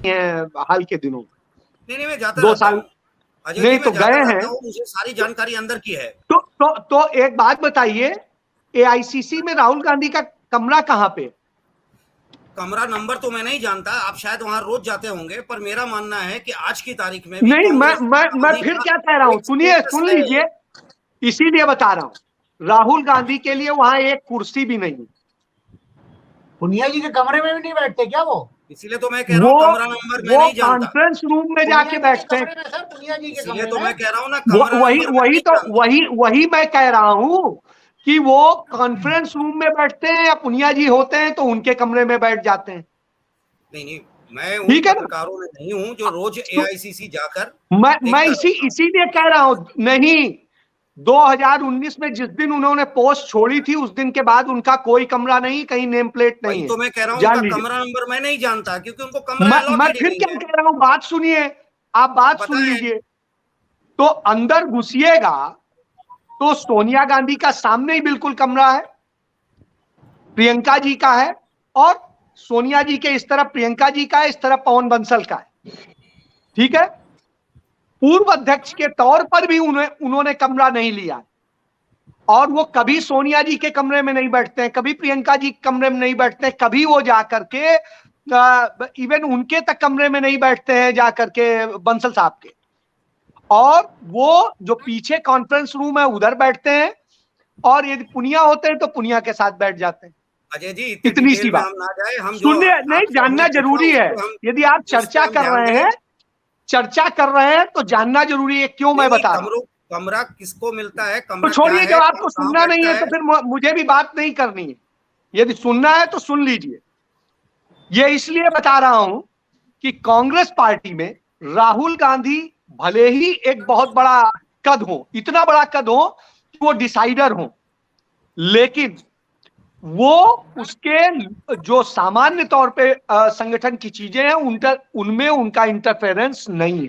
हैं हाल के दिनों में। नहीं मैं जाता 2 साल नहीं तो गए हैं, मुझे सारी जानकारी अंदर की है। तो एक बात बताइए, एआईसीसी में राहुल गांधी का कमरा कहां पे? कमरा नंबर तो मैं नहीं जानता, आप शायद वहां रोज जाते होंगे, पर मेरा मानना है कि आज की तारीख में भी नहीं, मैं फिर क्या कह रहा हूं, सुनिए, सुन लीजिए, इसीलिए बता रहा हूं, राहुल गांधी के लिए वहां एक कुर्सी भी नहीं। पुनिया जी के कमरे में भी नहीं बैठते क्या वो? इसीलिए तो मैं कह रहा हूँ कमरा नंबर मैं नहीं जानता। कॉन्फ्रेंस रूम में जाके बैठते हैं। इसीलिए तो मैं कह रहा हूँ ना, कमरा वही मैं कह रहा हूँ कि वो कॉन्फ्रेंस रूम में बैठते हैं या पुनिया जी होते हैं तो उनके कमरे में बैठ जाते हैं। नहीं मैं उन पत्रकारों में नहीं हूँ जो रोज एआईसीसी जाकर, मैं इसीलिए कह रहा हूँ, नहीं 2019 में जिस दिन उन्होंने पोस्ट छोड़ी थी उस दिन के बाद उनका कोई कमरा नहीं, कहीं नेम प्लेट नहीं है। तो मैं कह रहा हूँ उनका कमरा नंबर मैं नहीं जानता, क्योंकि उनको कमरा मैं फिर क्या कह रहा हूँ, बात सुनिए, आप बात सुन लीजिए। तो अंदर घुसिएगा तो सोनिया गांधी का सामने ही बिल्कुल कमरा है, प्रियंका जी का है, और सोनिया जी के इस तरफ प्रियंका जी का है, इस तरफ पवन बंसल का है, ठीक है। पूर्व अध्यक्ष के तौर पर भी उन्होंने कमरा नहीं लिया, और वो कभी सोनिया जी के कमरे में नहीं बैठते हैं, कभी प्रियंका जी के कमरे में नहीं बैठते हैं, कभी वो जाकर के इवन उनके तक कमरे में नहीं बैठते हैं जाकर के बंसल साहब के, और वो जो पीछे कॉन्फ्रेंस रूम है उधर बैठते हैं, और यदि पुनिया होते हैं तो पुनिया के साथ बैठ जाते हैं। अजय जी इतनी सी बात, हम ना जाए, हम सुनिए, नहीं जानना जरूरी है, यदि आप चर्चा कर रहे हैं तो जानना जरूरी है, क्यों मैं बता रहा हूं। कमरा किसको मिलता है, तो छोड़िए, जब आपको सुनना नहीं है तो फिर मुझे भी बात नहीं करनी है, यदि सुनना है तो सुन लीजिए। ये इसलिए बता रहा हूं कि कांग्रेस पार्टी में राहुल गांधी भले ही एक बहुत बड़ा कद हो, इतना बड़ा कद हो कि वो डिसाइडर हो, लेकिन वो उसके जो सामान्य तौर पे संगठन की चीजें हैं उनमें उनका इंटरफेरेंस नहीं है।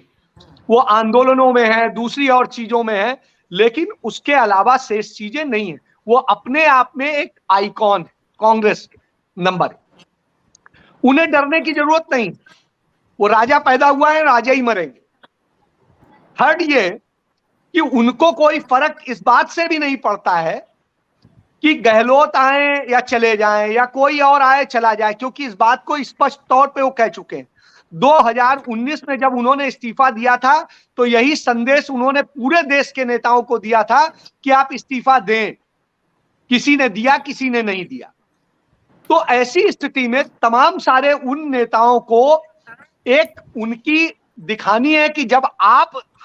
वो आंदोलनों में है, दूसरी और चीजों में है, लेकिन उसके अलावा शेष चीजें नहीं है। वो अपने आप में एक आइकॉन है, कांग्रेस नंबर। उन्हें डरने की जरूरत नहीं, वो राजा पैदा हुआ है, राजा ही मरेंगे। थर्ड ये कि उनको कोई फर्क इस बात से भी नहीं पड़ता है कि गहलोत आए या चले जाएं या कोई और आए चला जाए, क्योंकि इस बात को स्पष्ट तौर पे वो कह चुके हैं। 2019 में जब उन्होंने इस्तीफा दिया था तो यही संदेश उन्होंने पूरे देश के नेताओं को दिया था कि आप इस्तीफा दें। किसी ने दिया, किसी ने नहीं दिया। तो ऐसी स्थिति में तमाम सारे उन नेताओं को एक उनकी दिखानी है कि जब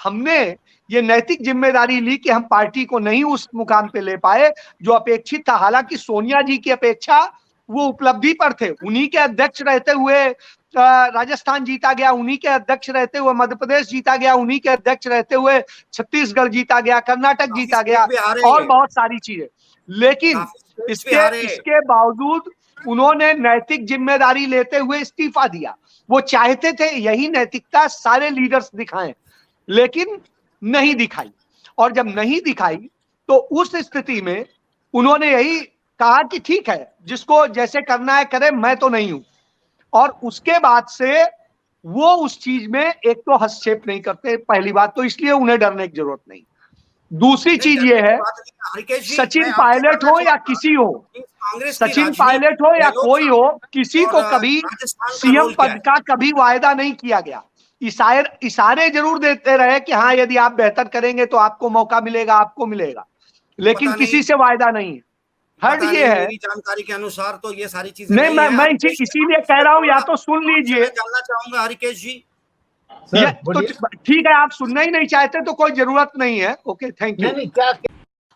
हमने ये नैतिक जिम्मेदारी ली कि हम पार्टी को नहीं उस मुकाम पे ले पाए जो अपेक्षित था। हालांकि सोनिया जी की अपेक्षा वो उपलब्धि पर थे, उन्हीं के अध्यक्ष रहते हुए राजस्थान जीता गया, उन्हीं के अध्यक्ष रहते हुए मध्य प्रदेश जीता गया, उन्हीं के अध्यक्ष रहते हुए छत्तीसगढ़ जीता गया, कर्नाटक जीता गया, और बहुत सारी चीजें। लेकिन इसके बावजूद उन्होंने नैतिक जिम्मेदारी लेते हुए इस्तीफा दिया। वो चाहते थे यही नैतिकता सारे लीडर्स दिखाएं, लेकिन नहीं दिखाई। और जब नहीं दिखाई तो उस स्थिति में उन्होंने यही कहा कि ठीक है, जिसको जैसे करना है करे, मैं तो नहीं हूं। और उसके बाद से वो उस चीज में एक तो हस्तक्षेप नहीं करते, पहली बात तो, इसलिए उन्हें डरने की जरूरत नहीं। दूसरी चीज ये है, सचिन पायलट हो या किसी हो, सचिन पायलट हो या कोई हो, किसी को कभी सीएम पद का कभी वायदा नहीं किया गया। इशारे जरूर देते रहे कि हाँ यदि आप बेहतर करेंगे तो आपको मौका मिलेगा, आपको मिलेगा, लेकिन किसी से वायदा नहीं है। थर्ड ये है, मेरी जानकारी के अनुसार तो ये सारी चीजें नहीं, मैं इसीलिए कह रहा हूं, या तो सुन लीजिए। जानना चाहूंगा हरिकेश जी। तो ठीक है, आप सुनना ही नहीं चाहते तो कोई जरूरत नहीं है। Okay, thank you.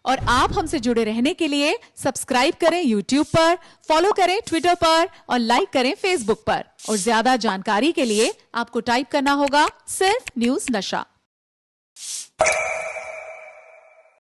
और आप हमसे जुड़े रहने के लिए सब्सक्राइब करें YouTube पर, फॉलो करें Twitter पर और लाइक करें Facebook पर। और ज्यादा जानकारी के लिए आपको टाइप करना होगा सिर्फ न्यूज़ नशा।